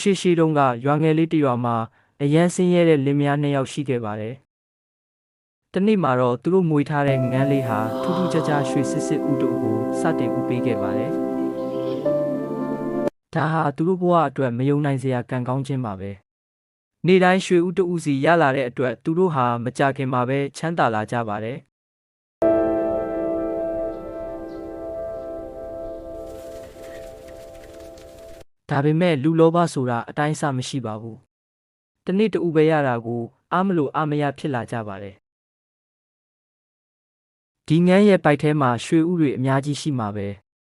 ရှိတုန်းကရွာငယ်လေးတစ်ရွာမှာအရန်ဆင်းရဲတဲ့လင်မယားနှစ်ယောက်ရှိခဲ့ပါတယ်။တနေ့မှာတော့သူတို့မွေးထားတဲ့ငန်းလေးဟာထူးထူးခြားခြားရွှေစစ်စစ်ဥတုကိုစတင်ဥပေးခဲ့ပါတယ်။ဒါဟာသူတို့ဘဝအတွက်မယုံနိုင်စရာကံကောင်းခြင်းပါပဲ။နေ့တိုင်းရွှေဥတုစီရလာတဲ့အတွက်သူတို့ဟာမကြခင်မှာပဲချမ်းသာလာကြပါတယ်။ဒါပေမဲ့လူလောဘဆိုတာအတိုင်းအဆမရှိပါဘူး။တနေ့တူပဲရတာကိုအားမလို့အားမရဖြစ်လာကြပါတယ်။ဒီငန်းရဲ့ပိုက်ထဲမှာရွှေဥတွေအများကြီးရှိမှာပဲ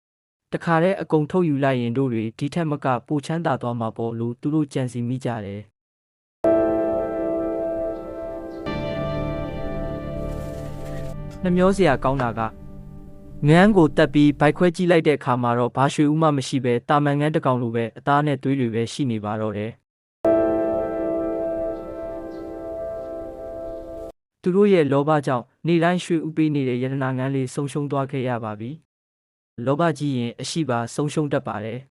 ။တခါတည်းအကုန်ထုတ်ယူလိုက်ရင်တို့တွေဒီထက်မကပိုချမ်းသာသွားမှာပေါ့လို့သူတို့ကြံစီမိကြတယ်။နှမျောစရာကောင်းတာကငန်းကိုတက်ပြီးဘိုက်ခွဲကြည့်လိုက်တဲ့အခါမှာတော့ဘာရွှေဥမှမရှိပဲတာမန်ငန်းတစ်ကောင်လိုပဲအသားနဲ့သွေးတွေပဲရှိနေပါတော့တယ်။သူတို့ရဲ့လောဘကြောင့်နေ့တိုင်းရွှေဥပေးနေတဲ့ယတနာငန်းလေးဆုံးရှုံးသွားခဲ့ရပါပြီ။လောဘကြီးရင်အရှိပါဆုံးရှုံးတတ်ပါတယ်။